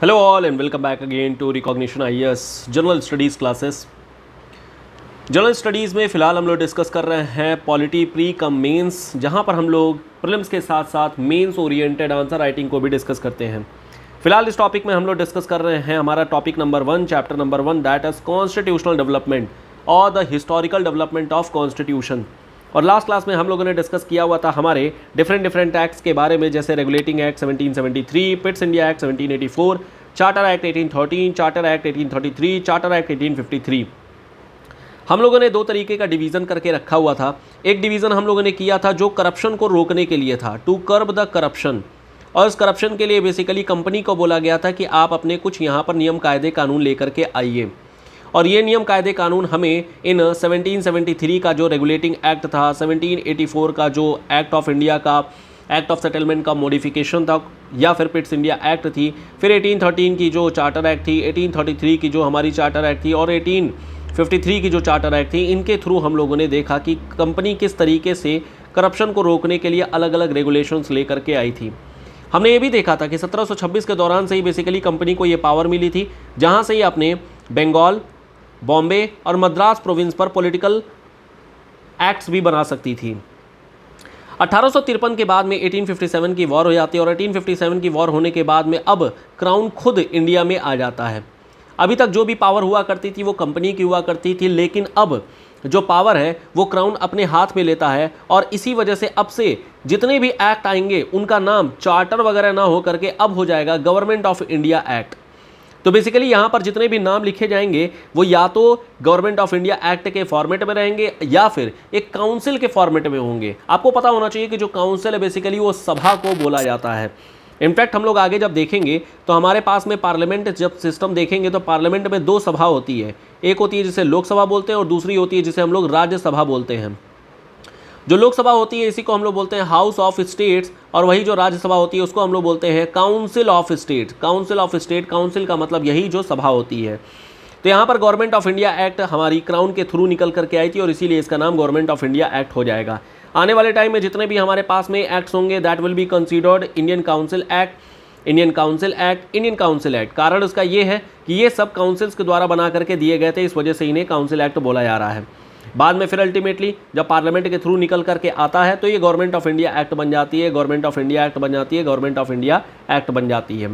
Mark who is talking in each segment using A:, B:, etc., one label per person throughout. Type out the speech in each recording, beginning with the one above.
A: Hello all and welcome back again to Recognition IAS general studies classes. General studies में फ़िलहाल हम लोग discuss कर रहे हैं पॉलिटी प्री कम मेंस, जहां पर हम लोग प्रीलिम्स के साथ साथ मेंस ओरिएंटेड आंसर राइटिंग को भी डिस्कस करते हैं। फिलहाल इस टॉपिक में हम लोग डिस्कस कर रहे हैं हमारा topic number 1, chapter number 1, that is constitutional development और the historical development of constitution. और लास्ट क्लास में हम लोगों ने डिस्कस किया हुआ था हमारे डिफरेंट एक्ट्स के बारे में, जैसे regulating act 1773, Pitt's India act 1784, charter act 1813, charter act 1833, charter act 1853। हम लोगों ने दो तरीके का डिवीज़न करके रखा हुआ था। एक डिवीज़न हम लोगों ने किया था जो करप्शन को रोकने के लिए था, टू कर्ब द करप्शन, और इस करप्शन के लिए बेसिकली कंपनी को बोला गया था कि आप अपने कुछ यहाँ पर नियम कायदे कानून लेकर के आइए। और ये नियम कायदे कानून हमें इन 1773 का जो रेगुलेटिंग एक्ट था, 1784 का जो एक्ट ऑफ इंडिया का एक्ट ऑफ सेटलमेंट का मॉडिफिकेशन था, या फिर पिट्स इंडिया एक्ट थी, फिर 1813 की जो चार्टर एक्ट थी, 1833 की जो हमारी चार्टर एक्ट थी, और 1853 की जो चार्टर एक्ट थी, इनके थ्रू हम लोगों ने देखा कि कंपनी किस तरीके से करप्शन को रोकने के लिए अलग अलग रेगुलेशंस लेकर के आई थी। हमने ये भी देखा था कि 1726 के दौरान से ही बेसिकली कंपनी को ये पावर मिली थी, जहाँ से ही अपने बंगाल, बॉम्बे और मद्रास प्रोविंस पर पॉलिटिकल एक्ट्स भी बना सकती थी। 1853 के बाद में 1857 की वॉर हो जाती है, और 1857 की वॉर होने के बाद में अब क्राउन खुद इंडिया में आ जाता है। अभी तक जो भी पावर हुआ करती थी वो कंपनी की हुआ करती थी, लेकिन अब जो पावर है वो क्राउन अपने हाथ में लेता है, और इसी वजह से अब से जितने भी एक्ट आएंगे उनका नाम चार्टर वगैरह ना हो करके अब हो जाएगा गवर्नमेंट ऑफ इंडिया एक्ट। तो बेसिकली यहाँ पर जितने भी नाम लिखे जाएंगे वो या तो गवर्नमेंट ऑफ इंडिया एक्ट के फॉर्मेट में रहेंगे या फिर एक काउंसिल के फॉर्मेट में होंगे। आपको पता होना चाहिए कि जो काउंसिल है बेसिकली वो सभा को बोला जाता है। इनफैक्ट हम लोग आगे जब देखेंगे तो हमारे पास में पार्लियामेंट जब सिस्टम देखेंगे तो पार्लियामेंट में दो सभा होती है, एक होती है जिसे लोकसभा बोलते हैं और दूसरी होती है जिसे हम लोग राज्यसभा बोलते हैं। जो लोकसभा होती है इसी को हम लोग बोलते हैं हाउस ऑफ स्टेट्स, और वही जो राज्यसभा होती है उसको हम लोग बोलते हैं council of state. Council of state, council का मतलब यही जो सभा होती है। तो यहाँ पर गवर्नमेंट ऑफ इंडिया एक्ट हमारी क्राउन के थ्रू निकल करके आई थी, और इसीलिए इसका नाम गवर्नमेंट ऑफ इंडिया एक्ट हो जाएगा। आने वाले टाइम में जितने भी हमारे पास में एक्ट्स होंगे that will be considered Indian council act, Indian council act, Indian council act. कारण उसका ये है कि ये सब काउंसिल्स के द्वारा बना करके दिए गए थे, इस वजह से इन्हें काउंसिल एक्ट बोला जा रहा है। बाद में फिर अल्टीमेटली जब पार्लियामेंट के थ्रू निकल करके आता है तो ये गवर्नमेंट ऑफ इंडिया एक्ट बन जाती है, गवर्नमेंट ऑफ इंडिया एक्ट बन जाती है, गवर्नमेंट ऑफ इंडिया एक्ट बन जाती है।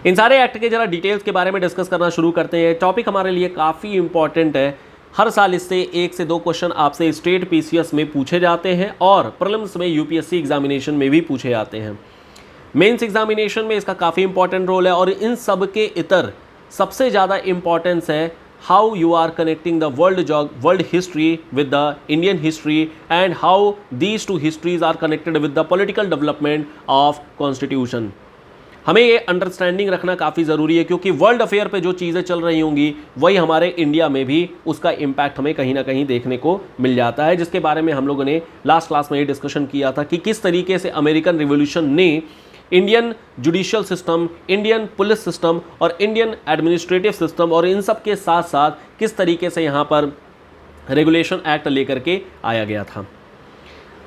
A: इन सारे एक्ट के जरा डिटेल्स के बारे में डिस्कस करना शुरू करते हैं। टॉपिक हमारे लिए काफ़ी इंपॉर्टेंट है, हर साल इससे 1 से 2 क्वेश्चन आपसे स्टेट पीसीएस में पूछे जाते हैं और प्रीलिम्स में यूपीएससी एग्जामिनेशन में भी पूछे जाते हैं। मेंस एग्जामिनेशन में इसका काफ़ी इंपॉर्टेंट रोल है, और इन सब के इतर सबसे ज़्यादा इंपॉर्टेंस है how you are connecting the world history with the Indian history and how these two histories are connected with the political development of constitution। हमें ये अंडरस्टैंडिंग रखना काफ़ी ज़रूरी है, क्योंकि वर्ल्ड अफेयर पे जो चीज़ें चल रही होंगी वही हमारे इंडिया में भी उसका इम्पैक्ट हमें कहीं ना कहीं देखने को मिल जाता है, जिसके बारे में हम लोगों ने लास्ट क्लास में ये डिस्कशन किया था कि किस तरीके से अमेरिकन रिवॉल्यूशन ने Indian judicial system, Indian police system और इंडियन एडमिनिस्ट्रेटिव सिस्टम और इन सब के साथ साथ किस तरीके से यहाँ पर रेगुलेशन एक्ट लेकर के आया गया था।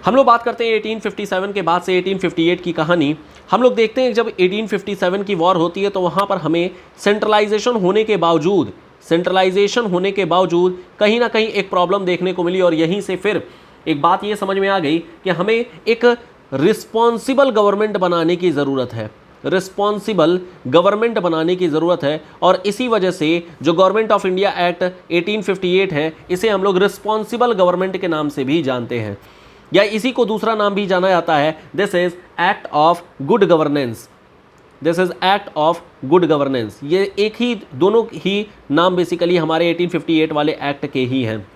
A: हम लोग बात करते हैं 1857 के बाद से 1858 की कहानी। हम लोग देखते हैं जब 1857 की वॉर होती है तो वहाँ पर हमें सेंट्रलाइजेशन होने के बावजूद कहीं ना कहीं एक प्रॉब्लम देखने को मिली, और यहीं से फिर एक बात ये समझ में आ गई कि हमें एक रिस्पॉन्सिबल गवर्नमेंट बनाने की ज़रूरत है, रिस्पॉन्सिबल गवर्नमेंट बनाने की ज़रूरत है। और इसी वजह से जो गवर्नमेंट ऑफ इंडिया एक्ट 1858 है इसे हम लोग रिस्पॉन्सिबल गवर्नमेंट के नाम से भी जानते हैं, या इसी को दूसरा नाम भी जाना जाता है, this is act of good governance. This is act of good governance. ये एक ही, दोनों ही नाम बेसिकली हमारे 1858 वाले एक्ट के ही हैं।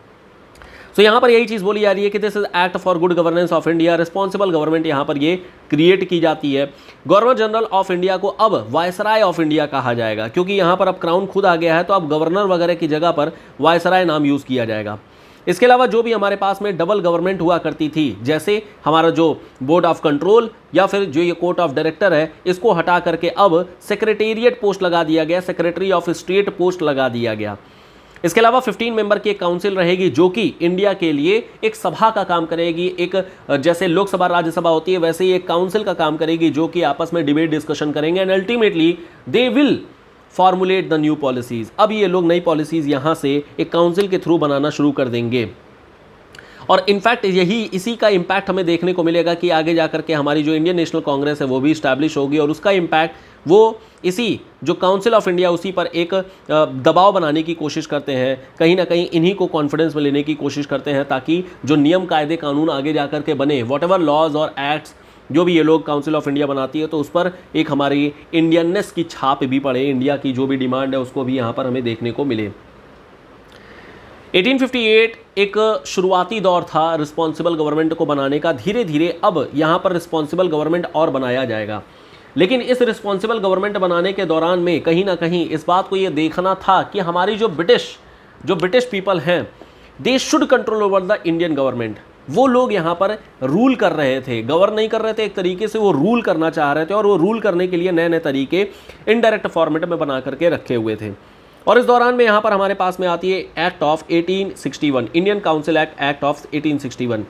A: तो यहाँ पर यही चीज़ बोली जा रही है कि this is act for good governance of India, responsible government यहाँ पर ये क्रिएट की जाती है। गवर्नर जनरल ऑफ इंडिया को अब वायसराय ऑफ इंडिया कहा जाएगा, क्योंकि यहाँ पर अब क्राउन खुद आ गया है, तो अब गवर्नर वगैरह की जगह पर वायसराय नाम यूज़ किया जाएगा। इसके अलावा जो भी हमारे पास में डबल गवर्नमेंट हुआ करती थी, जैसे हमारा जो बोर्ड ऑफ कंट्रोल या फिर जो ये कोर्ट ऑफ डायरेक्टर है, इसको हटा करके अब सेक्रेटेरिएट पोस्ट लगा दिया गया, सेक्रेटरी ऑफ स्टेट पोस्ट लगा दिया गया। इसके अलावा 15 मेंबर की एक काउंसिल रहेगी जो कि इंडिया के लिए एक सभा का काम करेगी, एक जैसे लोकसभा राज्यसभा होती है वैसे ही एक काउंसिल का काम करेगी जो कि आपस में डिबेट डिस्कशन करेंगे and ultimately they will formulate the new policies. अब ये लोग नई पॉलिसीज यहां से एक काउंसिल के थ्रू बनाना शुरू कर देंगे और इनफैक्ट इसी का इम्पैक्ट हमें देखने को मिलेगा कि आगे जाकर के हमारी जो इंडियन नेशनल कांग्रेस है वो भी इस्टेब्लिश होगी और उसका इम्पैक्ट वो इसी जो काउंसिल ऑफ इंडिया उसी पर एक दबाव बनाने की कोशिश करते हैं, कहीं ना कहीं इन्हीं को कॉन्फिडेंस में लेने की कोशिश करते हैं ताकि जो नियम कायदे कानून आगे जाकर के बने, वॉट एवर लॉज और एक्ट्स जो भी ये लोग काउंसिल ऑफ इंडिया बनाती है तो उस पर एक हमारी इंडियननेस की छाप भी पड़े, इंडिया की जो भी डिमांड है उसको भी यहाँ पर हमें देखने को मिले। 1858 एक शुरुआती दौर था रिस्पॉन्सिबल गवर्नमेंट को बनाने का। धीरे धीरे अब यहाँ पर रिस्पॉन्सिबल गवर्नमेंट और बनाया जाएगा, लेकिन इस रिस्पॉन्सिबल गवर्नमेंट बनाने के दौरान में कहीं ना कहीं इस बात को ये देखना था कि हमारी जो ब्रिटिश पीपल हैं they should control over the Indian government. वो लोग यहाँ पर रूल कर रहे थे, गवर्न नहीं कर रहे थे, एक तरीके से वो रूल करना चाह रहे थे और वो रूल करने के लिए नए नए तरीके इनडायरेक्ट फॉर्मेट में बना करके रखे हुए थे। और इस दौरान में यहाँ पर हमारे पास में आती है act of 1861, Indian council act of 1861।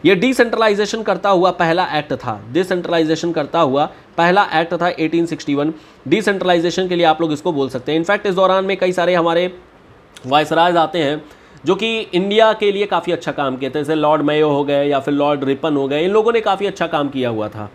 A: ये डिसेंट्रलाइजेशन करता हुआ पहला एक्ट था, डिसेंट्रलाइजेशन करता हुआ पहला एक्ट था 1861। डिसेंट्रलाइजेशन के लिए आप लोग इसको बोल सकते हैं। इनफैक्ट इस दौरान में कई सारे हमारे वायसरायज आते हैं जो कि इंडिया के लिए काफ़ी अच्छा काम किए थे, जैसे लॉर्ड मेयो हो गए या फिर लॉर्ड रिपन हो गए, इन लोगों ने काफ़ी अच्छा काम किया हुआ था।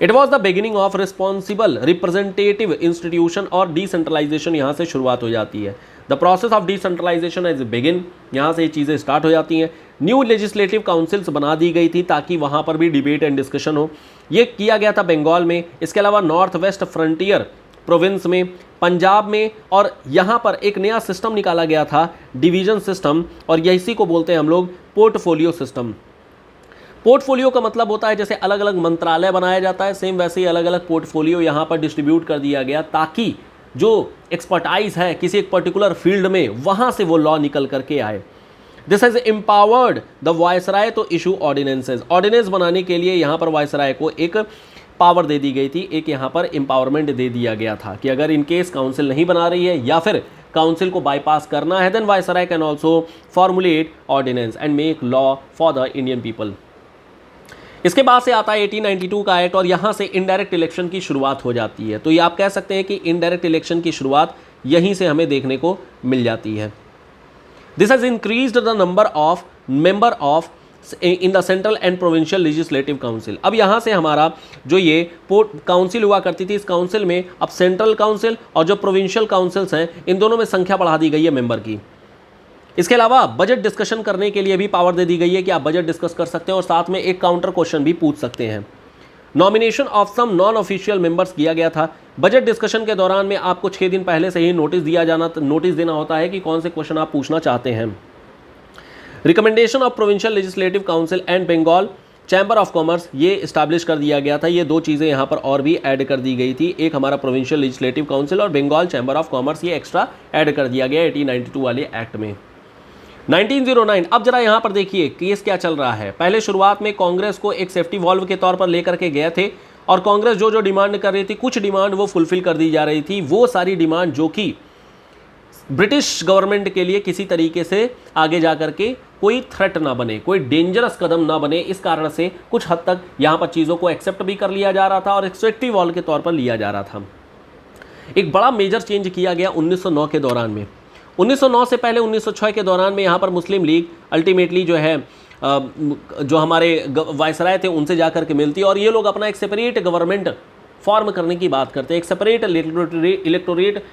A: It was the beginning of responsible representative institution और डिसेंट्रलाइजेशन यहाँ से शुरुआत हो जाती है। The process of decentralisation as begin, यहाँ से ये चीज़ें स्टार्ट हो जाती हैं। न्यू लेजिस्लेटिव काउंसिल्स बना दी गई थी ताकि वहाँ पर भी डिबेट एंड डिस्कशन हो। ये किया गया था बंगाल में, इसके अलावा नॉर्थ वेस्ट फ्रंटियर प्रोविंस में, पंजाब में, और यहाँ पर एक नया सिस्टम निकाला गया था डिवीजन सिस्टम, और इसी को बोलते हैं हम लोग पोर्टफोलियो सिस्टम। पोर्टफोलियो का मतलब होता है जैसे अलग अलग मंत्रालय बनाया जाता है, सेम वैसे ही अलग अलग पोर्टफोलियो यहाँ पर डिस्ट्रीब्यूट कर दिया गया ताकि जो एक्सपर्टाइज है किसी एक पर्टिकुलर फील्ड में वहाँ से वो लॉ निकल करके आए। This has empowered the viceroy to issue ordinances. Ordinance बनाने के लिए यहाँ पर वायसराय को एक पावर दे दी गई थी, एक यहाँ पर एम्पावरमेंट दे दिया गया था कि अगर इन केस काउंसिल नहीं बना रही है या फिर काउंसिल को बाईपास करना है, then viceroy can also formulate ordinance and make law for the Indian people. इसके बाद से आता है 1892 का एक्ट और यहाँ से इनडायरेक्ट इलेक्शन की शुरुआत हो जाती है। तो ये आप कह सकते हैं कि इनडायरेक्ट इलेक्शन की शुरुआत यहीं से हमें देखने को मिल जाती है। This has increased the number of member of in the central and provincial legislative council. अब यहाँ से हमारा जो ये काउंसिल हुआ करती थी, इस काउंसिल में अब सेंट्रल काउंसिल और जो प्रोविंशियल काउंसिल्स हैं इन दोनों में संख्या बढ़ा दी गई है मेंबर की। इसके अलावा बजट डिस्कशन करने के लिए भी पावर दे दी गई है कि आप बजट डिस्कस कर सकते हैं और साथ में एक काउंटर क्वेश्चन भी पूछ सकते हैं। Nomination of some non official members किया गया था। बजट डिस्कशन के दौरान में आपको 6 दिन पहले से ही नोटिस देना होता है कि कौन से क्वेश्चन आप पूछना चाहते हैं। Recommendation of provincial legislative council and Bengal chamber of commerce, ये इस्टेब्लिश कर दिया गया था। ये 2 चीज़ें यहाँ पर और भी ऐड कर दी गई थी, एक हमारा प्रोविंशियल लेजिस्लेटिव काउंसिल और बंगाल चैम्बर ऑफ कॉमर्स, ये एक्स्ट्रा ऐड कर दिया गया 1892 वाले एक्ट में। 1909, अब जरा यहाँ पर देखिए केस क्या चल रहा है। पहले शुरुआत में कांग्रेस को एक सेफ्टी वॉल्व के तौर पर लेकर के गए थे और कांग्रेस जो डिमांड कर रही थी, कुछ डिमांड वो फुलफिल कर दी जा रही थी, वो सारी डिमांड जो कि ब्रिटिश गवर्नमेंट के लिए किसी तरीके से आगे जा करके कोई थ्रेट ना बने, कोई डेंजरस कदम ना बने, इस कारण से कुछ हद तक यहाँ पर चीज़ों को एक्सेप्ट भी कर लिया जा रहा था और एक सेफ्टी वॉल्व के तौर पर लिया जा रहा था। एक बड़ा मेजर चेंज किया गया 1909 के दौरान में। 1909 से पहले 1906 के दौरान में यहाँ पर मुस्लिम लीग अल्टीमेटली जो है जो हमारे वायसराय थे उनसे जाकर के मिलती और ये लोग अपना एक सेपरेट गवर्नमेंट फॉर्म करने की बात करते हैं, एक सेपरेट इलेक्टोरेट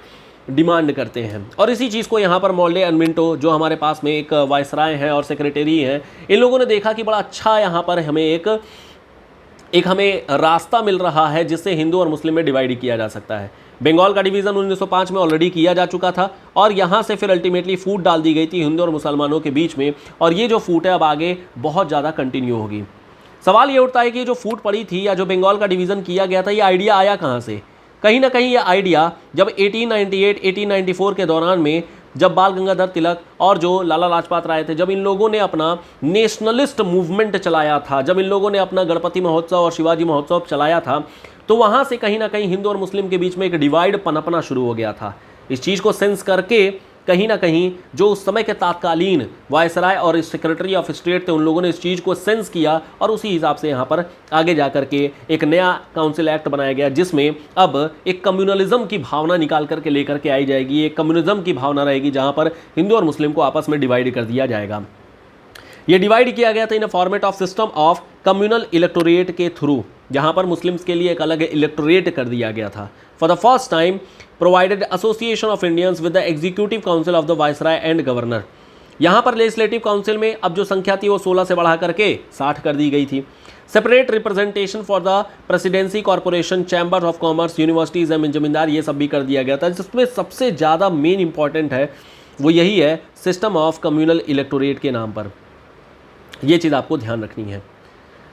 A: डिमांड करते हैं। और इसी चीज़ को यहाँ पर मॉल्डे एंड मिंटो जो हमारे पास में एक वायसराय हैं और सेक्रेटरी हैं, इन लोगों ने देखा कि बड़ा अच्छा यहाँ पर हमें एक हमें रास्ता मिल रहा है जिससे हिंदू और मुस्लिम में डिवाइड किया जा सकता है। बंगाल का डिवीज़न 1905 में ऑलरेडी किया जा चुका था और यहाँ से फिर अल्टीमेटली फूट डाल दी गई थी हिंदू और मुसलमानों के बीच में, और ये जो फूट है अब आगे बहुत ज़्यादा कंटिन्यू होगी। सवाल ये उठता है कि जो फूट पड़ी थी या जो बंगाल का डिवीज़न किया गया था, ये आइडिया आया कहाँ से? कहीं ना कहीं ये आइडिया जब 1898-1894 के दौरान में जब बाल गंगाधर तिलक और जो लाला लाजपत राय थे, जब इन लोगों ने अपना नेशनलिस्ट मूवमेंट चलाया था, जब इन लोगों ने अपना गणपति महोत्सव और शिवाजी महोत्सव चलाया था, तो वहाँ से कहीं ना कहीं हिंदू और मुस्लिम के बीच में एक डिवाइड पनपना शुरू हो गया था। इस चीज़ को सेंस करके कहीं ना कहीं जो उस समय के तात्कालीन वायसराय और सेक्रेटरी ऑफ स्टेट थे उन लोगों ने इस चीज़ को सेंस किया और उसी हिसाब से यहाँ पर आगे जा करके एक नया काउंसिल एक्ट बनाया गया जिसमें अब एक कम्युनलिज्म की भावना निकाल करके लेकर के आई जाएगी। एक कम्युनिज्म की भावना रहेगी जहाँ पर हिंदू और मुस्लिम को आपस में डिवाइड कर दिया जाएगा। ये डिवाइड किया गया था in a format of system of communal electorate के थ्रू, जहां पर मुस्लिम्स के लिए एक अलग इलेक्टोरेट कर दिया गया था। For the first time provided association of Indians with the executive council of the viceroy and governor. यहां पर लेजिस्लेटिव काउंसिल में अब जो संख्या थी वो 16 से बढ़ा करके 60 कर दी गई थी। Separate representation for the presidency corporation, chamber of commerce, universities and जमींदार, ये सब भी कर दिया गया था। जिसमें सबसे ज़्यादा मेन इंपॉर्टेंट है वो यही है सिस्टम ऑफ कम्युनल इलेक्टोरेट के नाम पर, ये चीज़ आपको ध्यान रखनी है।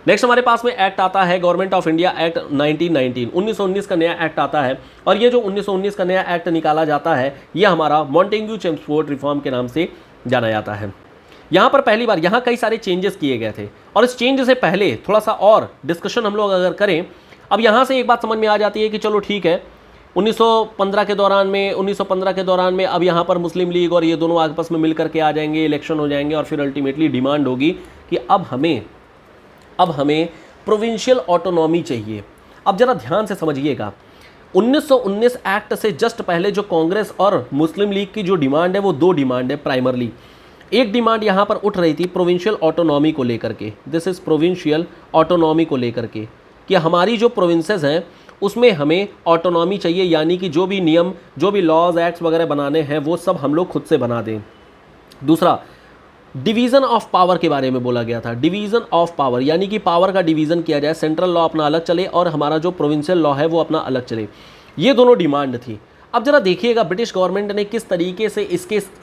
A: नेक्स्ट हमारे पास में एक्ट आता है गवर्नमेंट ऑफ इंडिया एक्ट 1919 का नया एक्ट आता है और ये जो 1919 का नया एक्ट निकाला जाता है ये हमारा मॉन्टेग्यू चेम्सफोर्ड रिफॉर्म के नाम से जाना जाता है। यहाँ पर पहली बार यहाँ कई सारे चेंजेस किए गए थे और इस चेंज से पहले थोड़ा सा और डिस्कशन हम लोग अगर करें, अब यहाँ से एक बात समझ में आ जाती है कि चलो ठीक है 1915 के दौरान में अब यहाँ पर मुस्लिम लीग और ये दोनों आपस में मिल करके आ जाएंगे, इलेक्शन हो जाएंगे और फिर अल्टीमेटली डिमांड होगी कि अब हमें प्रोविंशियल ऑटोनॉमी चाहिए। अब जरा ध्यान से समझिएगा, 1919 एक्ट से जस्ट पहले जो कांग्रेस और मुस्लिम लीग की जो डिमांड है वो दो डिमांड है प्राइमरली। एक डिमांड यहाँ पर उठ रही थी प्रोविंशियल ऑटोनॉमी को लेकर के, दिस इज प्रोविंशियल ऑटोनॉमी को लेकर के, कि हमारी जो प्रोविंसेस हैं उसमें हमें ऑटोनॉमी चाहिए, यानी कि जो भी नियम, जो भी लॉज एक्ट्स वगैरह बनाने हैं वो सब हम लोग खुद से बना दें। दूसरा, डिवीज़न ऑफ पावर के बारे में बोला गया था। डिवीज़न ऑफ पावर यानी कि पावर का डिवीज़न किया जाए, सेंट्रल लॉ अपना अलग चले और हमारा जो प्रोविंशियल लॉ है वो अपना अलग चले। ये दोनों डिमांड थी। अब जरा देखिएगा ब्रिटिश गवर्नमेंट ने किस तरीके से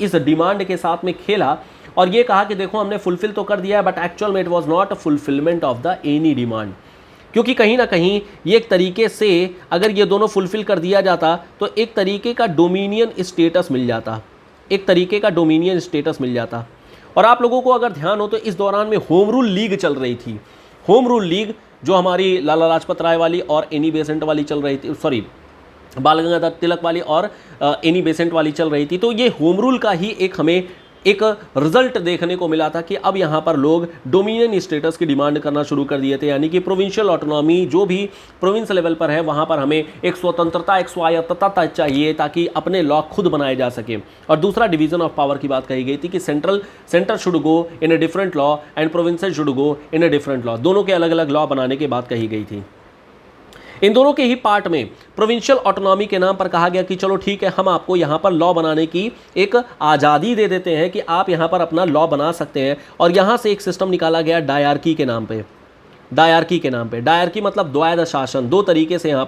A: इस डिमांड के साथ में खेला और ये कहा कि देखो हमने फुलफिल तो कर दिया है बट एक्चुअल में it was not a fulfilment of the any demand, क्योंकि कहीं ना कहीं ये एक तरीके से अगर ये दोनों फुलफिल कर दिया जाता तो एक तरीके का डोमिनियन स्टेटस मिल जाता, और आप लोगों को अगर ध्यान हो तो इस दौरान में होम रूल लीग चल रही थी। होम रूल लीग जो हमारी लाला लाजपत राय वाली और एनी बेसेंट वाली चल रही थी, सॉरी बाल गंगाधर तिलक वाली और एनी बेसेंट वाली चल रही थी। तो ये होम रूल का ही हमें एक रिजल्ट देखने को मिला था कि अब यहाँ पर लोग डोमिनियन स्टेटस की डिमांड करना शुरू कर दिए थे, यानी कि प्रोविंशियल ऑटोनॉमी जो भी प्रोविंस लेवल पर है वहाँ पर हमें एक स्वतंत्रता, एक स्वायत्तता चाहिए ताकि अपने लॉ खुद बनाए जा सके। और दूसरा डिवीजन ऑफ पावर की बात कही गई थी कि centre should go in a different law and provinces should go in a different law, दोनों के अलग अलग लॉ बनाने की बात कही गई थी। इन दोनों के ही पार्ट में प्रोविंशियल ऑटोनॉमी के नाम पर कहा गया कि चलो ठीक है हम आपको यहाँ पर लॉ बनाने की एक आज़ादी दे देते हैं कि आप यहाँ पर अपना लॉ बना सकते हैं। और यहाँ से एक सिस्टम निकाला गया डायरकी के नाम पे। डायरकी मतलब द्वैध शासन, दो तरीके से यहाँ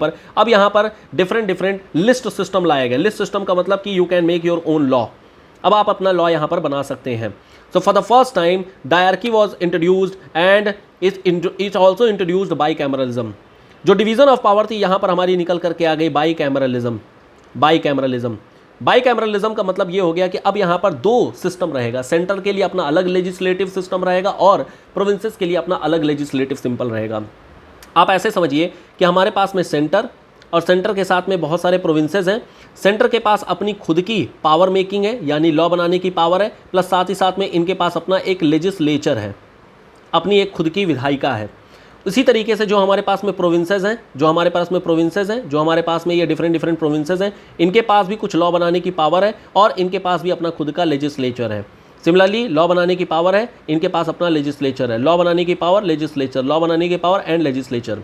A: पर डिफरेंट लिस्ट सिस्टम लाया गया। लिस्ट सिस्टम का मतलब कि you can make your own law, अब आप अपना लॉ यहाँ पर बना सकते हैं। So for the first time dyarchy was introduced and it also introduced by cameralism. जो डिवीजन ऑफ पावर थी यहाँ पर हमारी निकल करके आ गई बाई कैमरलिज्म का मतलब ये हो गया कि अब यहाँ पर दो सिस्टम रहेगा, सेंटर के लिए अपना अलग लेजिस्लेटिव सिस्टम रहेगा और प्रोविंसेस के लिए अपना अलग लेजिस्लेटिव सिंपल रहेगा। आप ऐसे समझिए कि हमारे पास में सेंटर और सेंटर के साथ में बहुत सारे प्रोविंसेस हैं। सेंटर के पास अपनी खुद की पावर मेकिंग है यानी लॉ बनाने की पावर है, प्लस साथ ही साथ में इनके पास अपना एक लेजिस्लेचर है, अपनी एक खुद की विधायिका है। इसी तरीके से जो हमारे पास में प्रोविंसेस हैं, जो हमारे पास में ये डिफरेंट प्रोविंसेस हैं, इनके पास भी कुछ लॉ बनाने की पावर है और इनके पास भी अपना खुद का लेजिस्लेचर है। सिमिलरली लॉ बनाने की पावर है, इनके पास अपना लेजिस्लेचर है। लॉ बनाने की पावर, लेजिस्लेचर, लॉ बनाने की पावर एंड लेजिस्लेचर।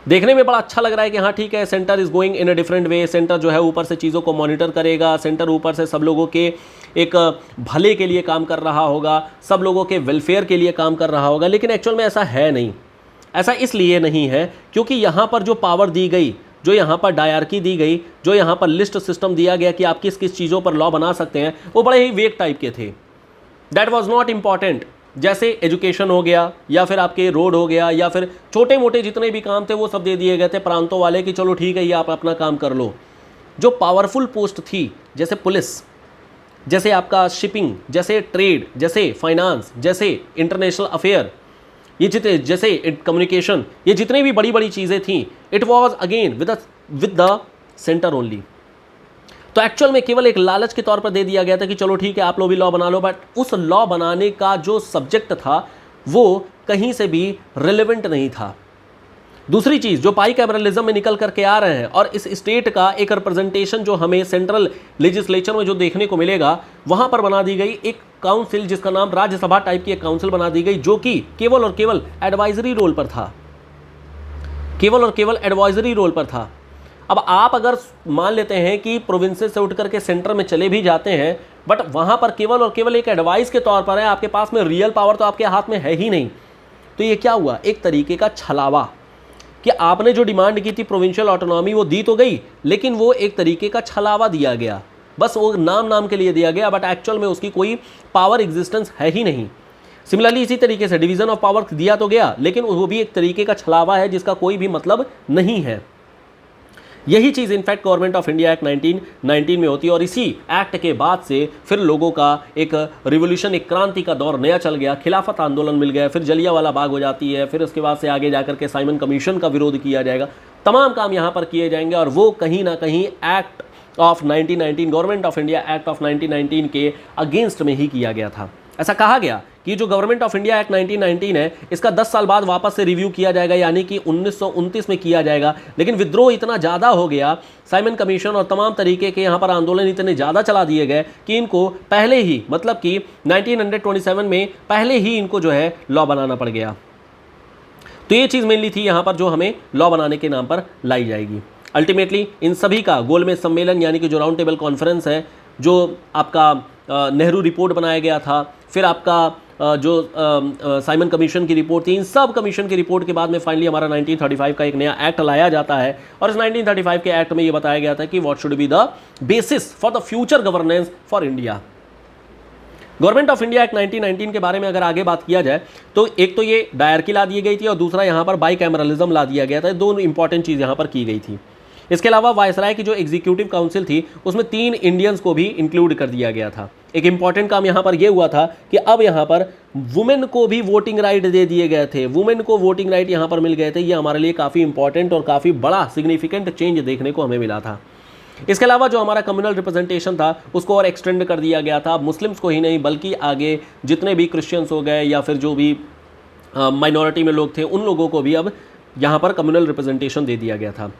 A: देखने में बड़ा अच्छा लग रहा है कि हाँ ठीक है, centre is going in a different way. Centre जो है ऊपर से चीज़ों को मॉनिटर करेगा, सेंटर ऊपर से सब लोगों के एक भले के लिए काम कर रहा होगा, सब लोगों के वेलफेयर के लिए काम कर रहा होगा। लेकिन एक्चुअल में ऐसा है नहीं। ऐसा इसलिए नहीं है क्योंकि यहाँ पर जो पावर दी गई, जो यहाँ पर डायरकी दी गई, जो यहाँ पर लिस्ट सिस्टम दिया गया कि आप किस किस चीज़ों पर लॉ बना सकते हैं, वो बड़े ही वेग टाइप के थे। That was not important. जैसे एजुकेशन हो गया या फिर आपके रोड हो गया या फिर छोटे मोटे जितने भी काम थे वो सब दे दिए गए थे प्रांतों वाले कि चलो ठीक है ये आप अपना काम कर लो। जो पावरफुल पोस्ट थी जैसे पुलिस, जैसे आपका शिपिंग, जैसे ट्रेड, जैसे फाइनेंस, जैसे इंटरनेशनल अफेयर, ये जितने जैसे कम्युनिकेशन, ये जितनी भी बड़ी बड़ी चीज़ें थी, it was again with the centre only. तो एक्चुअल में केवल एक लालच के तौर पर दे दिया गया था कि चलो ठीक है आप लोग भी लॉ बना लो, बट उस लॉ बनाने का जो सब्जेक्ट था वो कहीं से भी रिलेवेंट नहीं था। दूसरी चीज, जो पाई कैमरलिज्म में निकल करके आ रहे हैं और इस स्टेट का एक रिप्रेजेंटेशन जो हमें सेंट्रल लेजिस्लेचर में जो देखने को मिलेगा, वहां पर बना दी गई एक काउंसिल जिसका नाम राज्यसभा टाइप की एक काउंसिल बना दी गई, जो कि केवल और केवल एडवाइजरी रोल पर था, केवल और केवल एडवाइजरी रोल पर था। अब आप अगर मान लेते हैं कि प्रोविंसेस से उठ करके सेंटर में चले भी जाते हैं, बट वहां पर केवल और केवल एक एडवाइस के तौर पर है, आपके पास में रियल पावर तो आपके हाथ में है ही नहीं। तो ये क्या हुआ, एक तरीके का छलावा कि आपने जो डिमांड की थी प्रोविंशियल ऑटोनॉमी वो दी तो गई, लेकिन वो एक तरीके का छलावा दिया गया, बस वो नाम के लिए दिया गया, बट एक्चुअल में उसकी कोई पावर एग्जिस्टेंस है ही नहीं। सिमिलरली इसी तरीके से डिवीजन ऑफ पावर दिया तो गया, लेकिन वो भी एक तरीके का छलावा है जिसका कोई भी मतलब नहीं है। यही चीज़ in fact government of India act 1919 में होती है, और इसी एक्ट के बाद से फिर लोगों का एक रिवोल्यूशन, एक क्रांति का दौर नया चल गया, खिलाफत आंदोलन मिल गया, फिर जलियांवाला बाग हो जाती है, फिर उसके बाद से आगे जाकर के साइमन कमीशन का विरोध किया जाएगा, तमाम काम यहाँ पर किए जाएंगे, और वो कहीं ना कहीं act of 1919, government of India act of 1919 के अगेंस्ट में ही किया गया था। ऐसा कहा गया कि जो गवर्नमेंट ऑफ इंडिया एक्ट 1919 है, इसका 10 साल बाद वापस से रिव्यू किया जाएगा, यानी कि 1929 में किया जाएगा, लेकिन विद्रोह इतना ज़्यादा हो गया, साइमन कमीशन और तमाम तरीके के यहाँ पर आंदोलन इतने ज़्यादा चला दिए गए कि इनको पहले ही, मतलब कि 1927 में पहले ही इनको जो है लॉ बनाना पड़ गया। तो ये चीज़ मेनली थी यहाँ पर जो हमें लॉ बनाने के नाम पर लाई जाएगी। अल्टीमेटली इन सभी का गोलमेज सम्मेलन, यानी कि जो राउंड टेबल कॉन्फ्रेंस है, जो आपका नेहरू रिपोर्ट बनाया गया था, फिर आपका जो साइमन कमीशन की रिपोर्ट थी, इन सब कमीशन की रिपोर्ट के बाद में फाइनली हमारा 1935 का एक नया एक्ट लाया जाता है, और इस 1935 के एक्ट में ये बताया गया था कि what should be the basis for the future governance for India. Government of India act 1919 के बारे में अगर आगे बात किया जाए तो एक तो ये डायरकी ला दी गई थी, और दूसरा यहाँ पर बाई कैमरलिज्म ला दिया गया था। दोनों इंपॉर्टेंट चीज़ यहाँ पर की गई थी। इसके अलावा वायसराय की जो एग्जीक्यूटिव काउंसिल थी उसमें 3 इंडियंस को भी इंक्लूड कर दिया गया था। एक इंपॉर्टेंट काम यहाँ पर यह हुआ था कि अब यहाँ पर वुमेन को भी वोटिंग राइट दे दिए गए थे, वुमेन को वोटिंग राइट यहाँ पर मिल गए थे। ये हमारे लिए काफ़ी इंपॉर्टेंट और काफ़ी बड़ा सिग्निफिकेंट चेंज देखने को हमें मिला था। इसके अलावा जो हमारा कम्युनल रिप्रेजेंटेशन था उसको और एक्सटेंड कर दिया गया था, मुस्लिम्स को ही नहीं बल्कि आगे जितने भी क्रिश्चियंस हो गए या फिर जो भी माइनॉरिटी में लोग थे उन लोगों को भी अब यहाँ पर कम्युनल रिप्रेजेंटेशन दे दिया गया था।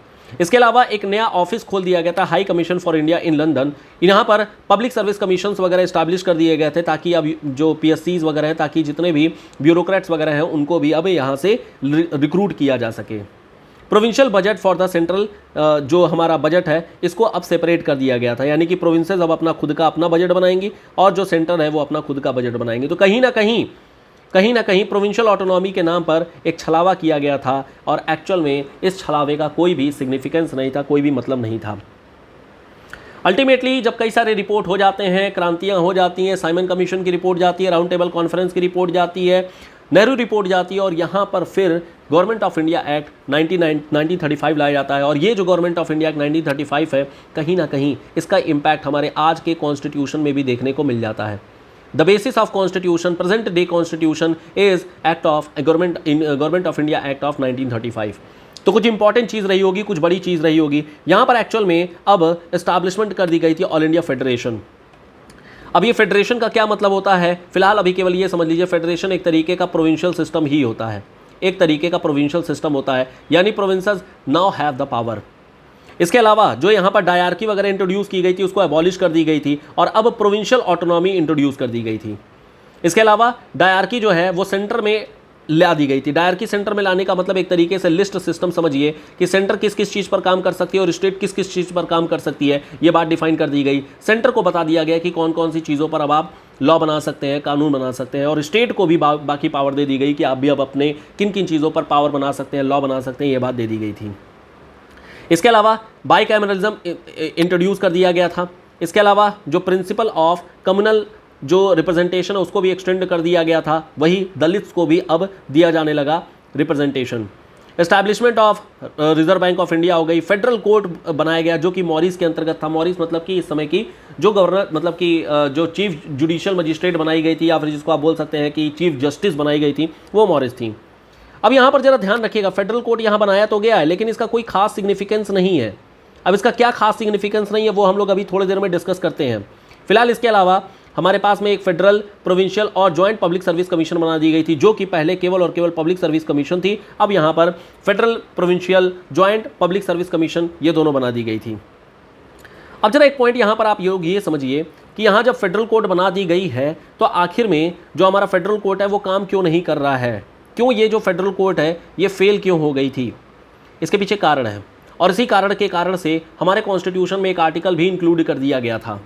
A: इसके अलावा एक नया ऑफिस खोल दिया गया था, high commission for India in London. यहाँ पर पब्लिक सर्विस कमीशंस वगैरह इस्टेब्लिश कर दिए गए थे ताकि अब जो PSCs वगैरह हैं, ताकि जितने भी ब्यूरोक्रेट्स वगैरह हैं उनको भी अब यहाँ से रिक्रूट किया जा सके। Provincial budget for the central, जो हमारा बजट है इसको अब सेपरेट कर दिया गया था, यानी कि प्रोविंसेस अब अपना खुद का अपना बजट बनाएंगी और जो सेंटर है वो अपना खुद का बजट बनाएंगे। तो कहीं ना कहीं प्रोविंशियल ऑटोनॉमी के नाम पर एक छलावा किया गया था, और एक्चुअल में इस छलावे का कोई भी सिग्निफिकेंस नहीं था, कोई भी मतलब नहीं था। अल्टीमेटली जब कई सारे रिपोर्ट हो जाते हैं, क्रांतियां हो जाती हैं, साइमन कमीशन की रिपोर्ट जाती है, राउंड टेबल कॉन्फ्रेंस की रिपोर्ट जाती है, नेहरू रिपोर्ट जाती है, और यहाँ पर फिर गवर्नमेंट ऑफ इंडिया एक्ट 1935 लाया जाता है। और ये जो गवर्नमेंट ऑफ इंडिया एक्ट 1935 है, कहीं ना कहीं इसका इम्पैक्ट हमारे आज के कॉन्स्टिट्यूशन में भी देखने को मिल जाता है। The basis of constitution, present day constitution is act of government of India act of 1935। तो कुछ इंपॉर्टेंट चीज़ रही होगी, कुछ बड़ी चीज़ रही होगी। यहाँ पर एक्चुअल में अब एस्टैब्लिशमेंट कर दी गई थी ऑल इंडिया फेडरेशन। अब ये फेडरेशन का क्या मतलब होता है, फिलहाल अभी केवल ये समझ लीजिए, फेडरेशन एक तरीके का प्रोविंशियल सिस्टम ही होता है, एक तरीके का प्रोविंशियल सिस्टम होता है, यानी provinces now have the power. इसके अलावा जो यहाँ पर डायरकी वगैरह इंट्रोड्यूस की गई थी उसको एबॉलिश कर दी गई थी, और अब प्रोविंशियल ऑटोनॉमी इंट्रोड्यूस कर दी गई थी। इसके अलावा डायरकी जो है वो सेंटर में ला दी गई थी। डायरकी सेंटर में लाने का मतलब एक तरीके से लिस्ट सिस्टम समझिए कि सेंटर किस किस चीज़ पर काम कर सकती है और स्टेट किस किस चीज़ पर काम कर सकती है, ये बात डिफाइन कर दी गई। सेंटर को बता दिया गया कि कौन कौन सी चीज़ों पर अब आप लॉ बना सकते हैं, कानून बना सकते हैं, और स्टेट को भी बाकी पावर दे दी गई कि आप भी अब अपने किन किन चीज़ों पर पावर बना सकते हैं, लॉ बना सकते हैं, ये बात दे दी गई थी। इसके अलावा बाई कैमरलिज्म इंट्रोड्यूस कर दिया गया था। इसके अलावा जो प्रिंसिपल ऑफ कम्युनल जो रिप्रेजेंटेशन है उसको भी एक्सटेंड कर दिया गया था, वही दलित्स को भी अब दिया जाने लगा representation. Establishment of reserve bank of India हो गई। फेडरल कोर्ट बनाया गया जो कि मॉरिस के अंतर्गत था। मॉरिस मतलब कि इस समय की जो गवर्नर, मतलब कि जो चीफ जुडिशियल मजिस्ट्रेट बनाई गई थी, या फिर जिसको आप बोल सकते हैं कि चीफ जस्टिस बनाई गई थी, वो मॉरिस थी। अब यहाँ पर जरा ध्यान रखिएगा, फेडरल कोर्ट यहाँ बनाया तो गया है लेकिन इसका कोई खास सिग्निफिकेंस नहीं है। अब इसका क्या खास सिग्निफिकेंस नहीं है वो हम लोग अभी थोड़ी देर में डिस्कस करते हैं। फिलहाल इसके अलावा हमारे पास में एक फेडरल, प्रोविंशियल और जॉइंट पब्लिक सर्विस कमीशन बना दी गई थी, जो कि पहले केवल और केवल पब्लिक सर्विस कमीशन थी। अब यहाँ पर federal, provincial, joint public service commission ये दोनों बना दी गई थी। अब जरा एक पॉइंट यहाँ पर आप ये समझिए कि यहाँ जब फेडरल कोर्ट बना दी गई है तो आखिर में जो हमारा फेडरल कोर्ट है वो काम क्यों नहीं कर रहा है, क्यों ये जो फेडरल कोर्ट है ये फेल क्यों हो गई थी? इसके पीछे कारण है, और इसी कारण के कारण से हमारे कॉन्स्टिट्यूशन में एक आर्टिकल भी इंक्लूड कर दिया गया था।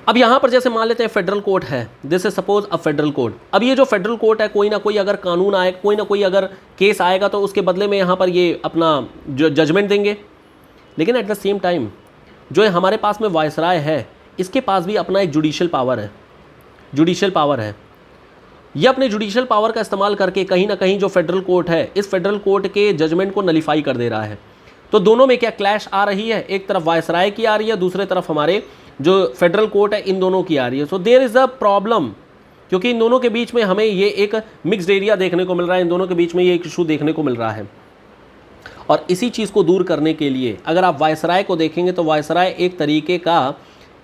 A: अब यहाँ पर जैसे मान लेते हैं फेडरल कोर्ट है, this is suppose a federal court. अब ये जो फेडरल कोर्ट है, कोई ना कोई अगर कानून आए, कोई ना कोई अगर केस आएगा तो उसके बदले में यहाँ पर ये अपना जजमेंट देंगे। लेकिन एट द सेम टाइम जो हमारे पास में वायसराय है, इसके पास भी अपना एक जुडिशियल पावर है, जुडिशियल पावर है। ये अपने जुडिशियल पावर का इस्तेमाल करके कहीं ना कहीं जो फेडरल कोर्ट है, इस फेडरल कोर्ट के जजमेंट को नलीफाई कर दे रहा है। तो दोनों में क्या क्लैश आ रही है? एक तरफ वायसराय की आ रही है, दूसरे तरफ हमारे जो फेडरल कोर्ट है इन दोनों की आ रही है। So there is a problem, क्योंकि इन दोनों के बीच में हमें ये एक मिक्स्ड एरिया देखने को मिल रहा है, इन दोनों के बीच में ये एक इशू देखने को मिल रहा है। और इसी चीज़ को दूर करने के लिए अगर आप वायसराय को देखेंगे तो वायसराय एक तरीके का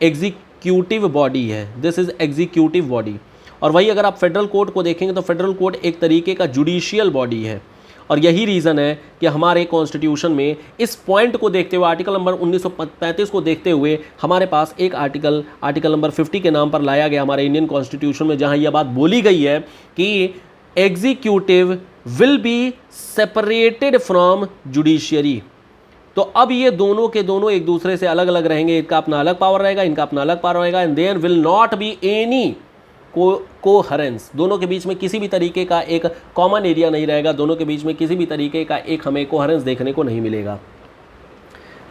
A: एग्जीक्यूटिव बॉडी है, दिस इज़ एग्जीक्यूटिव बॉडी। और वही अगर आप फेडरल कोर्ट को देखेंगे तो फेडरल कोर्ट एक तरीके का जुडिशियल बॉडी है। और यही रीज़न है कि हमारे कॉन्स्टिट्यूशन में इस पॉइंट को देखते हुए, आर्टिकल नंबर 1935 को देखते हुए हमारे पास एक आर्टिकल नंबर 50 के नाम पर लाया गया हमारे इंडियन कॉन्स्टिट्यूशन में, जहां यह बात बोली गई है कि executive will be separated from judiciary. तो अब ये दोनों के दोनों एक दूसरे से अलग अलग रहेंगे, इनका अपना अलग पावर रहेगा, इनका अपना अलग पावर रहेगा, and there will not be any coherence. दोनों के बीच में किसी भी तरीके का एक कॉमन एरिया नहीं रहेगा, दोनों के बीच में किसी भी तरीके का एक हमें कोहेरेंस देखने को नहीं मिलेगा।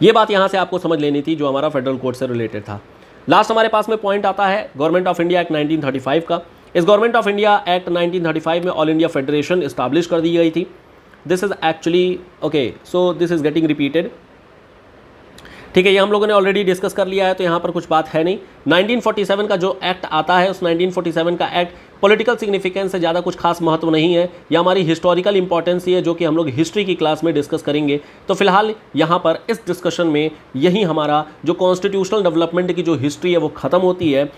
A: ये बात यहाँ से आपको समझ लेनी थी जो हमारा फेडरल कोर्ट से रिलेटेड था। लास्ट हमारे पास में पॉइंट आता है गवर्नमेंट ऑफ इंडिया एक्ट 1935 का। इस गवर्नमेंट ऑफ इंडिया एक्ट 1935 में ऑल इंडिया फेडरेशन इस्टाब्लिश कर दी गई थी। This is actually okay, so this is getting repeated, ठीक है, ये हम लोगों ने ऑलरेडी डिस्कस कर लिया है, तो यहाँ पर कुछ बात है नहीं। 1947 का जो एक्ट आता है, उस 1947 का एक्ट पॉलिटिकल सिग्निफिकेंस से ज़्यादा कुछ खास महत्व नहीं है, या हमारी हिस्टोरिकल इंपॉर्टेंस ही है, जो कि हम लोग हिस्ट्री की क्लास में डिस्कस करेंगे। तो फिलहाल यहाँ पर इस डिस्कशन में यही हमारा जो कॉन्स्टिट्यूशनल डेवलपमेंट की जो हिस्ट्री है वो ख़त्म होती है।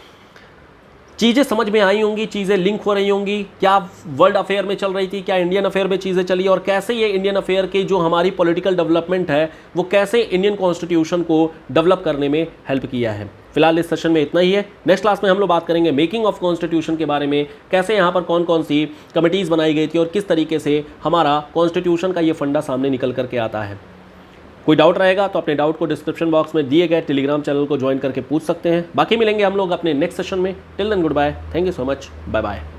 A: चीज़ें समझ में आई होंगी, चीज़ें लिंक हो रही होंगी, क्या वर्ल्ड अफेयर में चल रही थी, क्या इंडियन अफेयर में चीज़ें चली, और कैसे ये इंडियन अफेयर की जो हमारी पॉलिटिकल डेवलपमेंट है वो कैसे इंडियन कॉन्स्टिट्यूशन को डेवलप करने में हेल्प किया है। फिलहाल इस सेशन में इतना ही है। नेक्स्ट क्लास में हम लोग बात करेंगे मेकिंग ऑफ कॉन्स्टिट्यूशन के बारे में, कैसे यहाँ पर कौन कौन सी कमिटीज़ बनाई गई थी और किस तरीके से हमारा कॉन्स्टिट्यूशन का ये फंडा सामने निकल करके आता है। कोई डाउट रहेगा तो अपने डाउट को डिस्क्रिप्शन बॉक्स में दिए गए टेलीग्राम चैनल को ज्वाइन करके पूछ सकते हैं। बाकी मिलेंगे हम लोग अपने नेक्स्ट सेशन में। Till then good bye, thank you so much, bye bye.